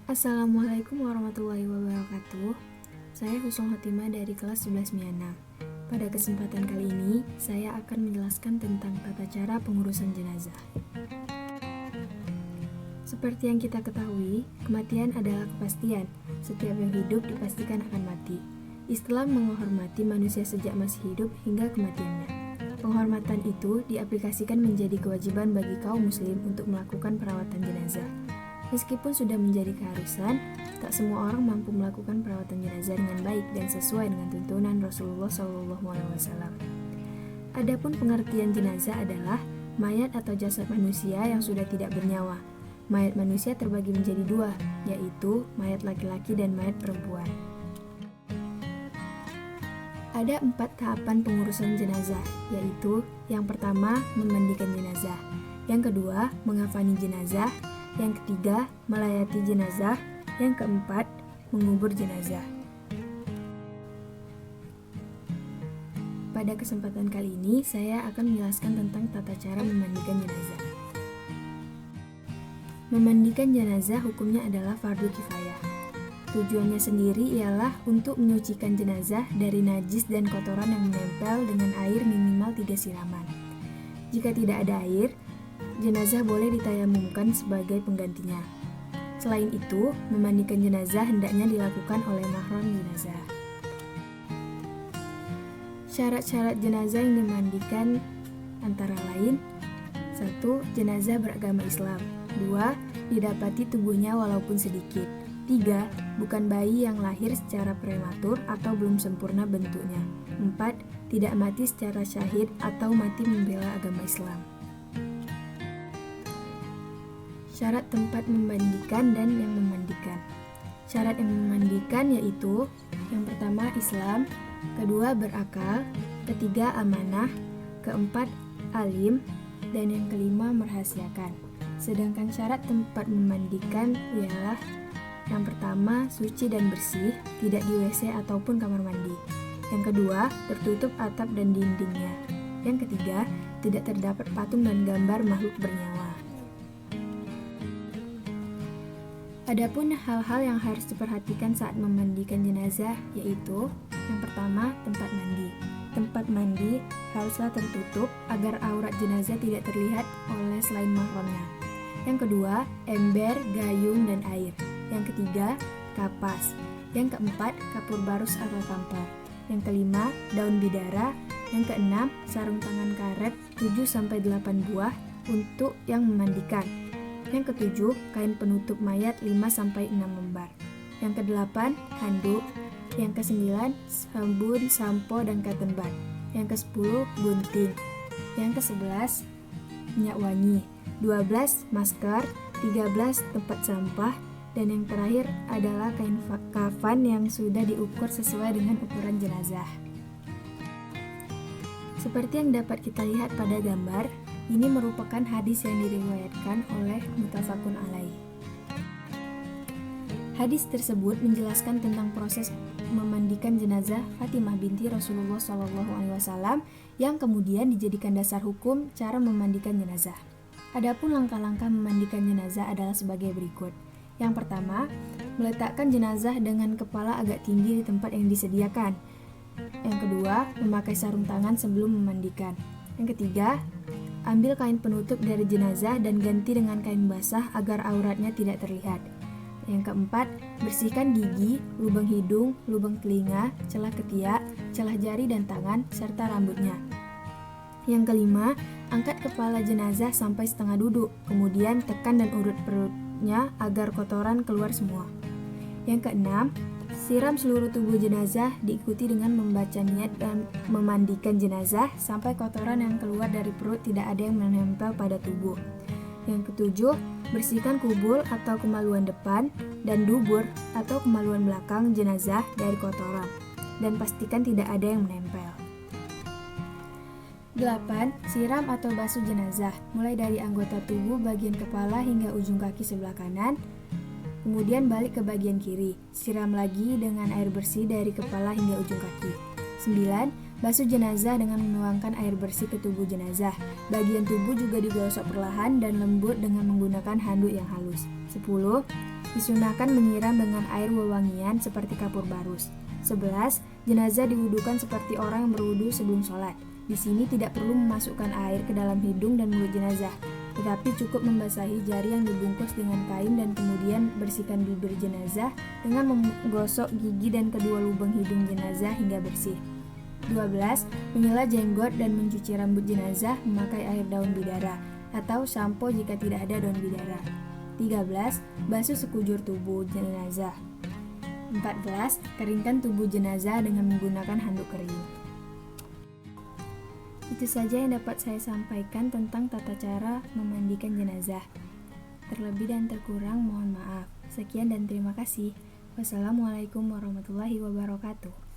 Assalamualaikum warahmatullahi wabarakatuh. Saya Husnul Khotimah dari kelas 11 Miana. Pada kesempatan kali ini, saya akan menjelaskan tentang tata cara pengurusan jenazah. Seperti yang kita ketahui, kematian adalah kepastian. Setiap yang hidup dipastikan akan mati. Islam menghormati manusia sejak masih hidup hingga kematiannya. Penghormatan itu diaplikasikan menjadi kewajiban bagi kaum muslim untuk melakukan perawatan jenazah. Meskipun sudah menjadi keharusan, tak semua orang mampu melakukan perawatan jenazah dengan baik dan sesuai dengan tuntunan Rasulullah SAW. Adapun pengertian jenazah adalah mayat atau jasad manusia yang sudah tidak bernyawa. Mayat manusia terbagi menjadi dua, yaitu mayat laki-laki dan mayat perempuan. Ada 4 tahapan pengurusan jenazah, yaitu yang pertama, memandikan jenazah, yang kedua, mengafani jenazah, yang ketiga, melayati jenazah, yang keempat, mengubur jenazah. Pada kesempatan kali ini, saya akan menjelaskan tentang tata cara memandikan jenazah. Memandikan jenazah hukumnya adalah fardu kifayah. Tujuannya sendiri ialah untuk menyucikan jenazah dari najis dan kotoran yang menempel dengan air minimal 3 siraman. Jika tidak ada air, jenazah boleh ditayamumkan sebagai penggantinya. Selain itu, memandikan jenazah hendaknya dilakukan oleh mahram jenazah. Syarat-syarat jenazah yang dimandikan antara lain: 1. Jenazah beragama Islam. 2. Didapati tubuhnya walaupun sedikit. 3. Bukan bayi yang lahir secara prematur atau belum sempurna bentuknya. 4. Tidak mati secara syahid atau mati membela agama Islam. Syarat tempat memandikan dan yang memandikan. Syarat yang memandikan yaitu: yang pertama Islam, kedua berakal, ketiga amanah, keempat alim, dan yang kelima merahasiakan. Sedangkan syarat tempat memandikan ialah: yang pertama, suci dan bersih, tidak di WC ataupun kamar mandi. Yang kedua, tertutup atap dan dindingnya. Yang ketiga, tidak terdapat patung dan gambar makhluk bernyawa. Adapun hal-hal yang harus diperhatikan saat memandikan jenazah yaitu: yang pertama, tempat mandi. Tempat mandi haruslah tertutup agar aurat jenazah tidak terlihat oleh selain mahramnya. Yang kedua, ember, gayung, dan air. Yang ketiga, kapas. Yang keempat, kapur barus atau tampar. Yang kelima, daun bidara. Yang keenam, sarung tangan karet 7-8 buah untuk yang memandikan. Yang ketujuh, kain penutup mayat 5-6 lembar. Yang kedelapan, handuk. Yang kesembilan, sabun, sampo, dan cotton bud. Yang kesepuluh, gunting. Yang kesebelas, minyak wangi. 12, masker. 13, tempat sampah. Dan yang terakhir adalah kain kafan yang sudah diukur sesuai dengan ukuran jenazah. Seperti yang dapat kita lihat pada gambar, ini merupakan hadis yang diriwayatkan oleh muttafaqun alaih. Hadis tersebut menjelaskan tentang proses memandikan jenazah Fatimah binti Rasulullah SAW yang kemudian dijadikan dasar hukum cara memandikan jenazah. Adapun langkah-langkah memandikan jenazah adalah sebagai berikut. Yang pertama, meletakkan jenazah dengan kepala agak tinggi di tempat yang disediakan. Yang kedua, memakai sarung tangan sebelum memandikan. Yang ketiga, ambil kain penutup dari jenazah dan ganti dengan kain basah agar auratnya tidak terlihat. Yang keempat, bersihkan gigi, lubang hidung, lubang telinga, celah ketiak, celah jari dan tangan, serta rambutnya. Yang kelima, angkat kepala jenazah sampai setengah duduk, kemudian tekan dan urut perutnya agar kotoran keluar semua. Yang keenam, siram seluruh tubuh jenazah diikuti dengan membaca niat dan memandikan jenazah sampai kotoran yang keluar dari perut tidak ada yang menempel pada tubuh. Yang ketujuh, bersihkan kubul atau kemaluan depan dan dubur atau kemaluan belakang jenazah dari kotoran dan pastikan tidak ada yang menempel. 8. Siram atau basuh jenazah, mulai dari anggota tubuh bagian kepala hingga ujung kaki sebelah kanan, kemudian balik ke bagian kiri. Siram lagi dengan air bersih dari kepala hingga ujung kaki. 9. Basuh jenazah dengan menuangkan air bersih ke tubuh jenazah. Bagian tubuh juga digosok perlahan dan lembut dengan menggunakan handuk yang halus. 10. Disunahkan menyiram dengan air wewangian seperti kapur barus. 11. Jenazah diwudukan seperti orang yang berwudu sebelum sholat. Di sini tidak perlu memasukkan air ke dalam hidung dan mulut jenazah, tetapi cukup membasahi jari yang dibungkus dengan kain dan kemudian bersihkan bibir jenazah dengan menggosok gigi dan kedua lubang hidung jenazah hingga bersih. 12. Mengilah jenggot dan mencuci rambut jenazah memakai air daun bidara atau sampo jika tidak ada daun bidara. 13. Basuh sekujur tubuh jenazah. 14. Keringkan tubuh jenazah dengan menggunakan handuk kering. Itu saja yang dapat saya sampaikan tentang tata cara memandikan jenazah. Terlebih dan terkurang mohon maaf. Sekian dan terima kasih. Wassalamualaikum warahmatullahi wabarakatuh.